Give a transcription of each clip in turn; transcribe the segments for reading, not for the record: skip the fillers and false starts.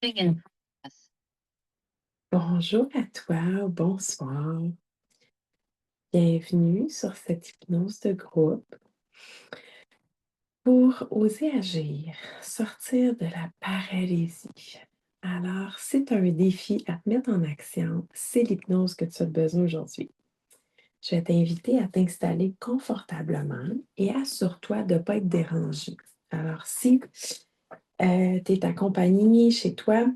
In progress. Bonjour à toi, bonsoir. Bienvenue sur cette hypnose de groupe pour oser agir, sortir de la paralysie. Alors, c'est un défi à te mettre en action. C'est l'hypnose que tu as besoin aujourd'hui. Je vais t'inviter à t'installer confortablement et assure-toi de ne pas être dérangé. Alors, si tu es accompagné chez toi,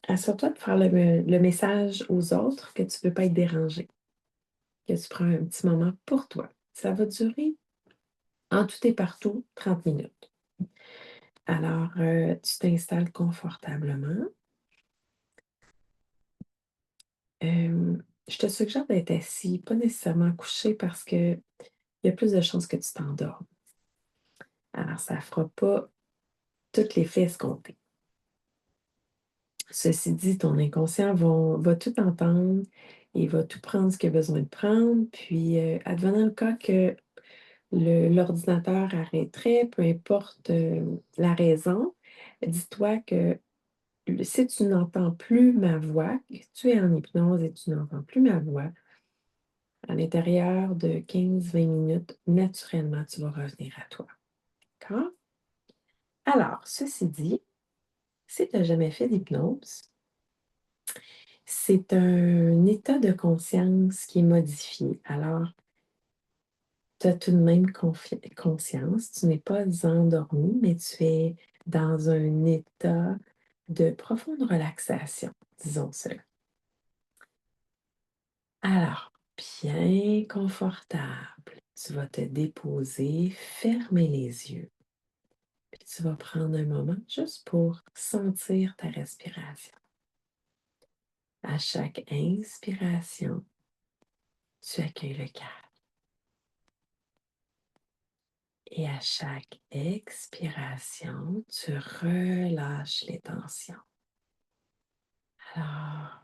assure-toi de faire le message aux autres que tu ne veux pas être dérangé, que tu prends un petit moment pour toi. Ça va durer en tout et partout 30 minutes. Alors, tu t'installes confortablement. Je te suggère d'être assis, pas nécessairement couché parce qu'il y a plus de chances que tu t'endormes. Alors, ça ne fera pas tout l'effet escompté. Ceci dit, ton inconscient va tout entendre et va tout prendre ce qu'il a besoin de prendre. Puis, advenant le cas que l'ordinateur arrêterait, peu importe la raison, dis-toi que si tu n'entends plus ma voix, que tu es en hypnose et tu n'entends plus ma voix, à l'intérieur de 15-20 minutes, naturellement, tu vas revenir à toi. D'accord? Alors, ceci dit, si tu n'as jamais fait d'hypnose, c'est un état de conscience qui est modifié. Alors, tu as tout de même conscience, tu n'es pas endormi, mais tu es dans un état de profonde relaxation, disons cela. Alors, bien confortable, tu vas te déposer, fermer les yeux, puis tu vas prendre un moment juste pour sentir ta respiration. À chaque inspiration, tu accueilles le calme. Et à chaque expiration, tu relâches les tensions. Alors,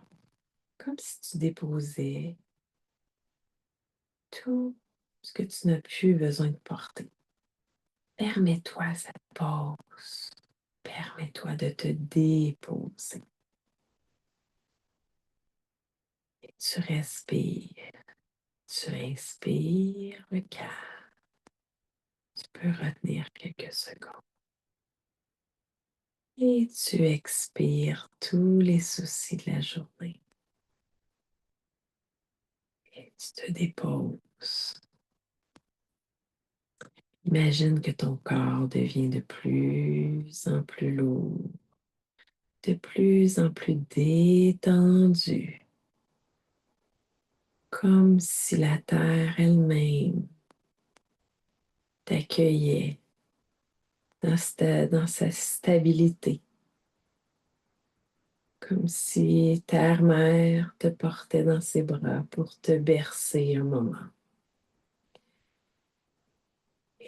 comme si tu déposais tout ce que tu n'as plus besoin de porter. Permets-toi cette pause. Permets-toi de te déposer. Et tu respires. Tu inspires le calme. Tu peux retenir quelques secondes. Et tu expires tous les soucis de la journée. Et tu te déposes. Imagine que ton corps devient de plus en plus lourd, de plus en plus détendu, comme si la terre elle-même t'accueillait dans sa stabilité, comme si terre-mère te portait dans ses bras pour te bercer un moment.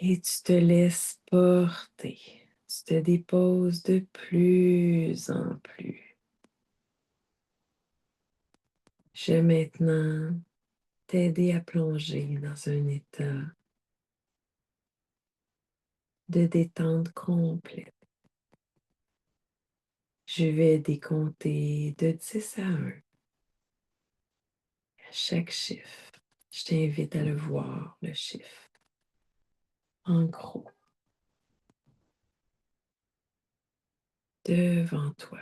Et tu te laisses porter, tu te déposes de plus en plus. Je vais maintenant t'aider à plonger dans un état de détente complète. Je vais décompter de 10 à 1. À chaque chiffre, je t'invite à le voir, le chiffre, en gros, devant toi.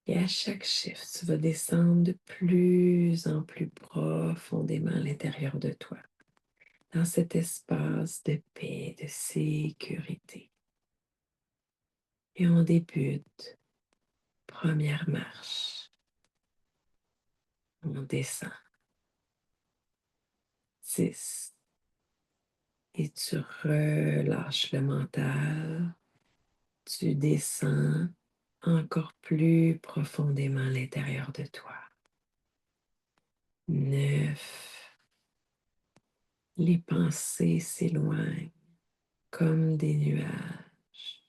Et à chaque chiffre, tu vas descendre de plus en plus profondément à l'intérieur de toi, dans cet espace de paix, de sécurité. Et on débute. Première marche. On descend. 6. Et tu relâches le mental. Tu descends encore plus profondément à l'intérieur de toi. 9. Les pensées s'éloignent comme des nuages.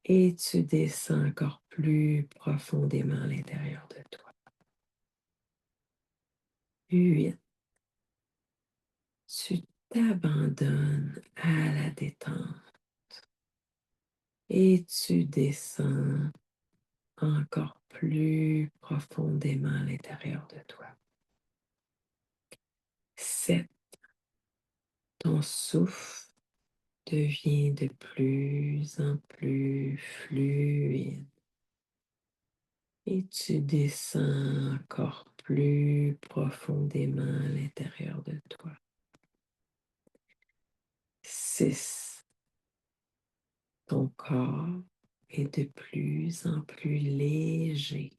Et tu descends encore plus profondément à l'intérieur de toi. 8. Tu t'abandonnes à la détente. et tu descends encore plus profondément à l'intérieur de toi. 7. Ton souffle devient de plus en plus fluide et tu descends encore plus profondément à l'intérieur de toi. 6. Ton corps est de plus en plus léger.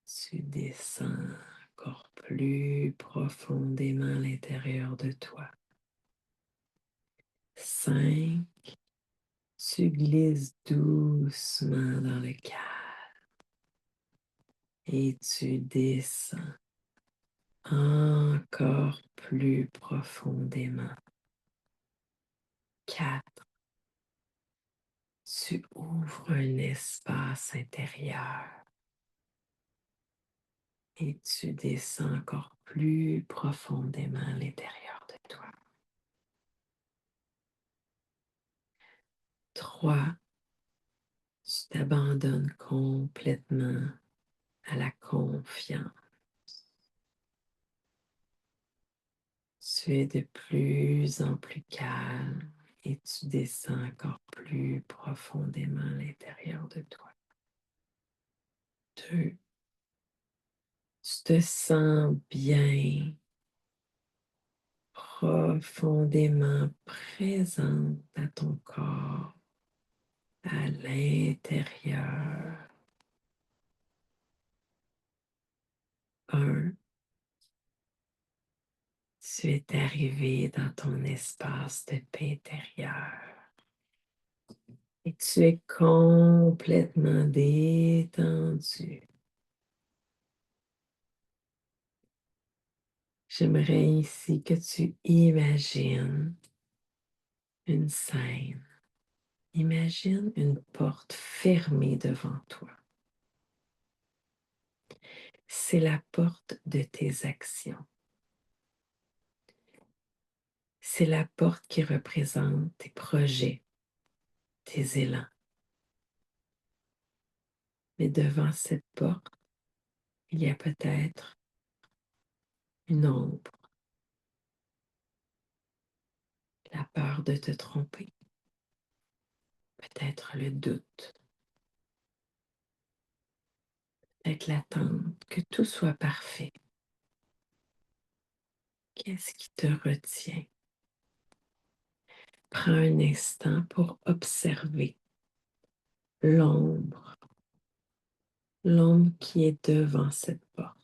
Tu descends encore plus profondément à l'intérieur de toi. 5. Tu glisses doucement dans le calme et tu descends encore plus profondément. 4. Tu ouvres un espace intérieur et tu descends encore plus profondément à l'intérieur de toi. 3. Tu t'abandonnes complètement à la confiance. Tu es de plus en plus calme et tu descends encore plus profondément à l'intérieur de toi. 2. Tu te sens bien, profondément présente à ton corps, à l'intérieur. 1. Tu es arrivé dans ton espace de paix intérieure et tu es complètement détendu. J'aimerais ici que tu imagines une scène. Imagine une porte fermée devant toi. C'est la porte de tes actions. C'est la porte qui représente tes projets, tes élans. Mais devant cette porte, il y a peut-être une ombre, la peur de te tromper, peut-être le doute, peut-être l'attente que tout soit parfait. Qu'est-ce qui te retient? Prends un instant pour observer l'ombre, l'ombre qui est devant cette porte.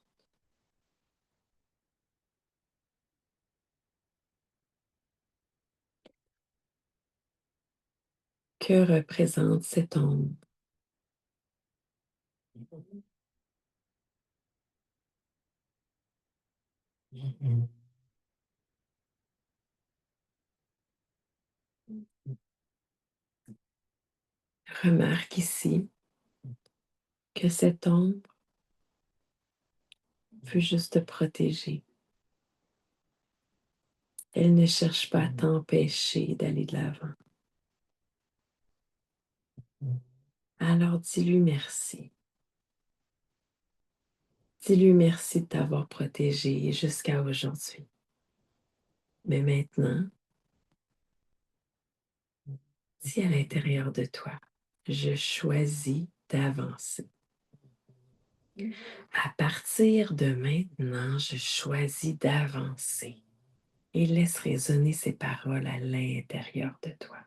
Que représente cette ombre? Remarque ici que cette ombre veut juste te protéger. Elle ne cherche pas à t'empêcher d'aller de l'avant. Alors dis-lui merci. Dis-lui merci de t'avoir protégé jusqu'à aujourd'hui. Mais maintenant, dis à l'intérieur de toi, je choisis d'avancer. À partir de maintenant, je choisis d'avancer. Et laisse résonner ces paroles à l'intérieur de toi.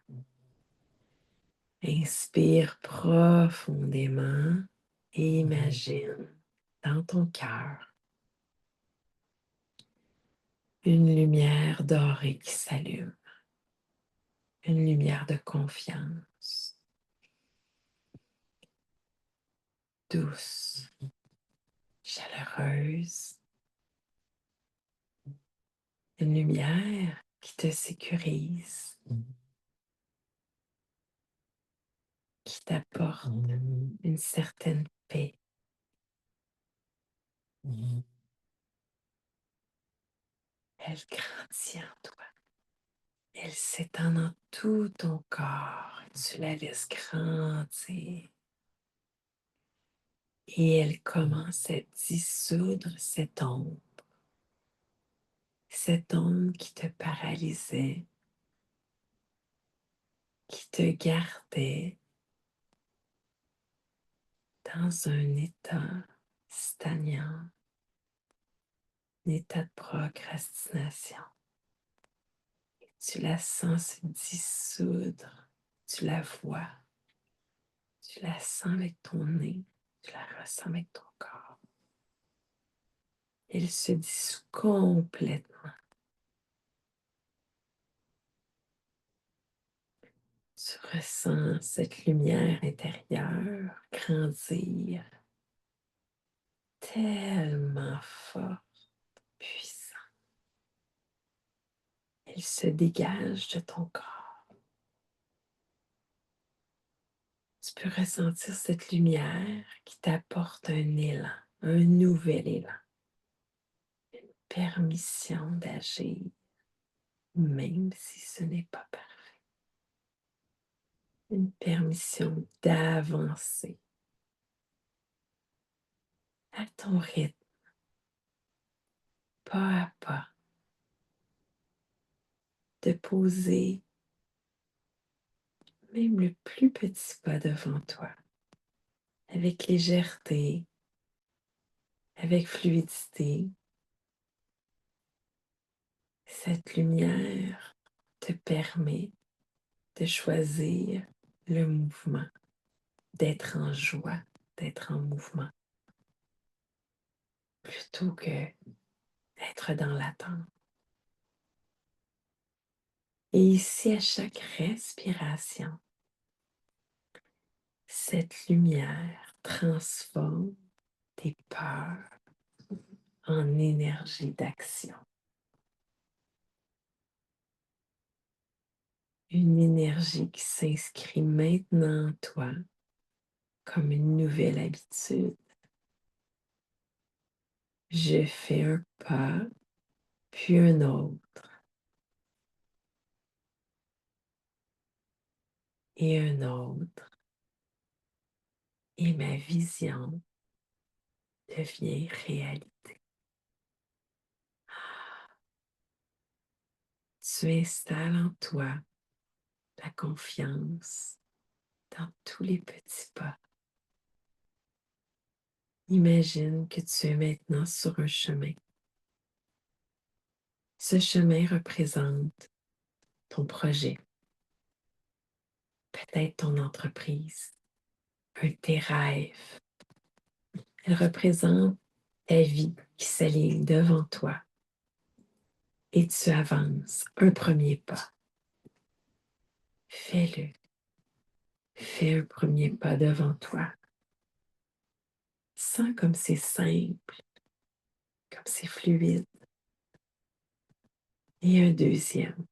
Inspire profondément et imagine dans ton cœur une lumière dorée qui s'allume, une lumière de confiance, douce, chaleureuse, une lumière qui te sécurise, qui t'apporte une certaine paix. Elle grandit en toi. Elle s'étend dans tout ton corps. Tu la laisses grandir. Et elle commence à dissoudre cette ombre qui te paralysait, qui te gardait dans un état stagnant, un état de procrastination. Tu la sens se dissoudre, tu la vois, tu la sens avec ton nez, tu la ressens avec ton corps. Elle se dissout complètement. Tu ressens cette lumière intérieure grandir, tellement forte, puissante. Elle se dégage de ton corps. Tu peux ressentir cette lumière qui t'apporte un élan, un nouvel élan, une permission d'agir, même si ce n'est pas parfait, une permission d'avancer à ton rythme, pas à pas, de poser même le plus petit pas devant toi, avec légèreté, avec fluidité. Cette lumière te permet de choisir le mouvement, d'être en joie, d'être en mouvement, plutôt que d'être dans l'attente. Et ici, à chaque respiration, cette lumière transforme tes peurs en énergie d'action. Une énergie qui s'inscrit maintenant en toi comme une nouvelle habitude. Je fais un pas, puis un autre, et un autre, et ma vision devient réalité. Tu installes en toi la confiance dans tous les petits pas. Imagine que tu es maintenant sur un chemin. Ce chemin représente ton projet, peut-être ton entreprise, un de tes rêves. Elle représente ta vie qui s'aligne devant toi et tu avances un premier pas. Fais-le. Fais un premier pas devant toi. Sens comme c'est simple, comme c'est fluide. Et un deuxième.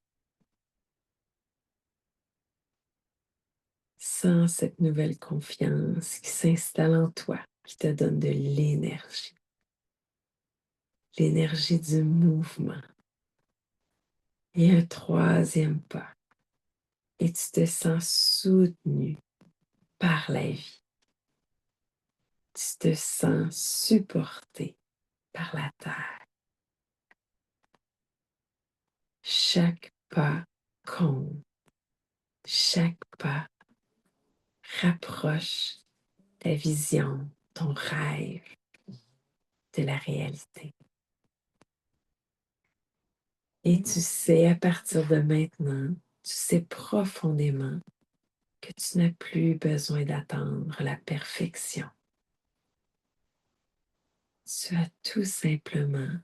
Sens cette nouvelle confiance qui s'installe en toi, qui te donne de l'énergie du mouvement. Et un troisième pas. Et tu te sens soutenu par la vie. Tu te sens supporté par la terre. Chaque pas compte. Chaque pas rapproche ta vision, ton rêve de la réalité. Et tu sais, à partir de maintenant, tu sais profondément que tu n'as plus besoin d'attendre la perfection. Tu as tout simplement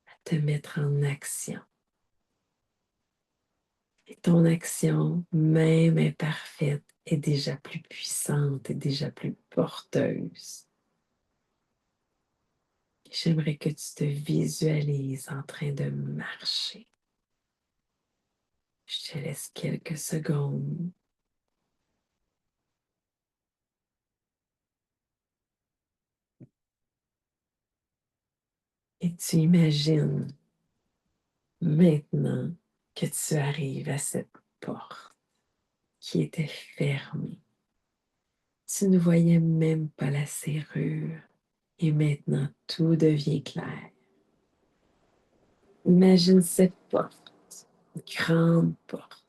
à te mettre en action. Et ton action, même imparfaite, est déjà plus puissante, est déjà plus porteuse. J'aimerais que tu te visualises en train de marcher. Je te laisse quelques secondes. Et tu imagines maintenant que tu arrives à cette porte qui était fermée. Tu ne voyais même pas la serrure et maintenant tout devient clair. Imagine cette porte, une grande porte.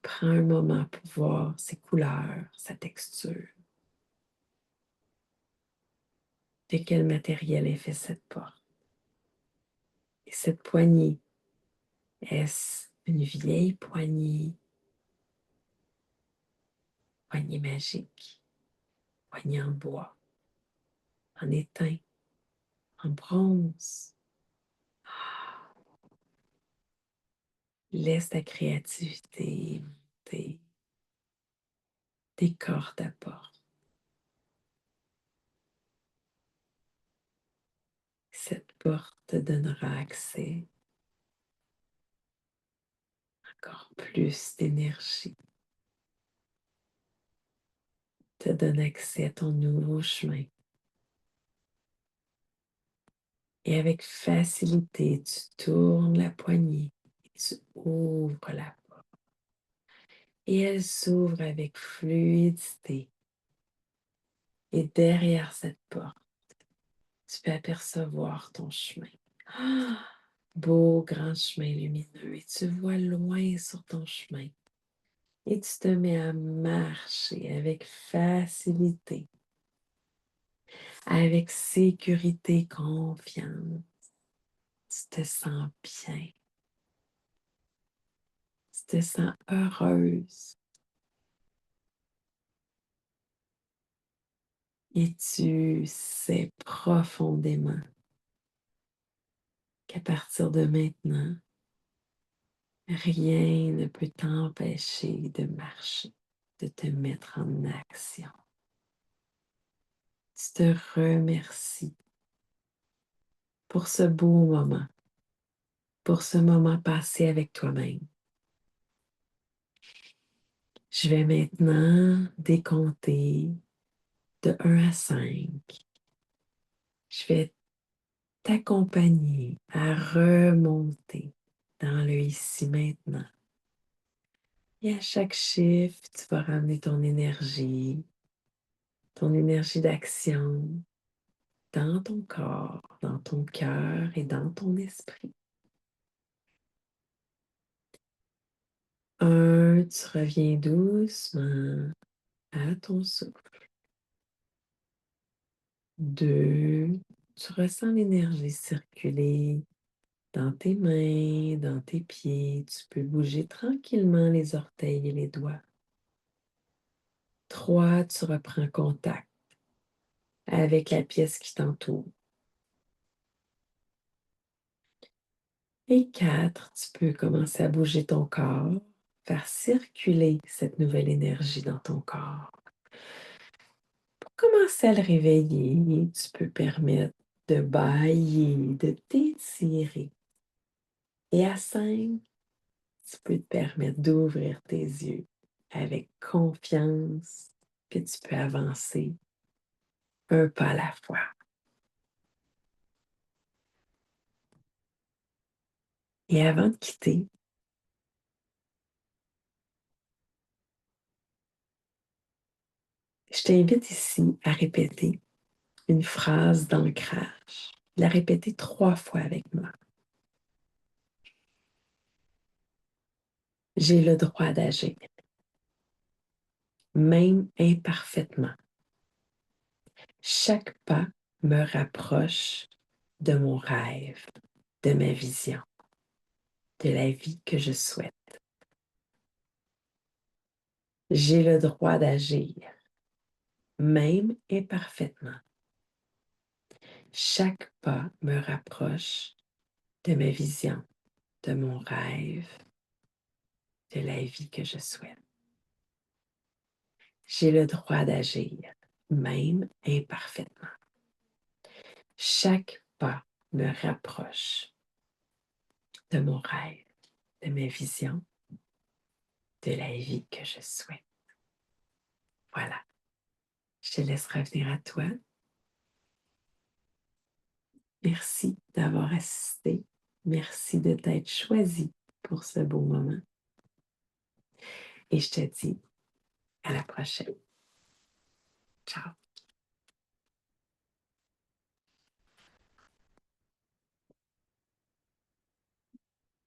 Prends un moment pour voir ses couleurs, sa texture. De quel matériel est faite cette porte? Et cette poignée, est-ce une vieille poignée? Poignée magique, poignée en bois, en étain, en bronze. Laisse ta créativité monter, décore ta porte. Cette porte te donnera accès à encore plus d'énergie, te donne accès à ton nouveau chemin. Et avec facilité, tu tournes la poignée et tu ouvres la porte. Et elle s'ouvre avec fluidité. Et derrière cette porte, tu peux apercevoir ton chemin. Ah! Beau grand chemin lumineux. Et tu vois loin sur ton chemin. Et tu te mets à marcher avec facilité, avec sécurité, confiance. Tu te sens bien. Tu te sens heureuse. Et tu sais profondément qu'à partir de maintenant, rien ne peut t'empêcher de marcher, de te mettre en action. Tu te remercies pour ce beau moment, pour ce moment passé avec toi-même. Je vais maintenant décompter de 1 à 5. Je vais t'accompagner à remonter dans le ici maintenant. Et à chaque chiffre, tu vas ramener ton énergie d'action dans ton corps, dans ton cœur et dans ton esprit. 1, tu reviens doucement à ton souffle. 2, tu ressens l'énergie circuler dans tes mains, dans tes pieds. Tu peux bouger tranquillement les orteils et les doigts. 3, tu reprends contact avec la pièce qui t'entoure. Et 4, tu peux commencer à bouger ton corps, faire circuler cette nouvelle énergie dans ton corps. Pour commencer à le réveiller, tu peux permettre de bâiller, de t'étirer. Et à 5, tu peux te permettre d'ouvrir tes yeux avec confiance, puis tu peux avancer un pas à la fois. Et avant de quitter, je t'invite ici à répéter une phrase d'ancrage. La répéter 3 fois avec moi. J'ai le droit d'agir, même imparfaitement. Chaque pas me rapproche de mon rêve, de ma vision, de la vie que je souhaite. J'ai le droit d'agir, même imparfaitement. Chaque pas me rapproche de ma vision, de mon rêve, de la vie que je souhaite. J'ai le droit d'agir, même imparfaitement. Chaque pas me rapproche de mon rêve, de ma vision, de la vie que je souhaite. Voilà, je te laisse revenir à toi. Merci d'avoir assisté. Merci de t'être choisi pour ce beau moment et je te dis à la prochaine. Ciao.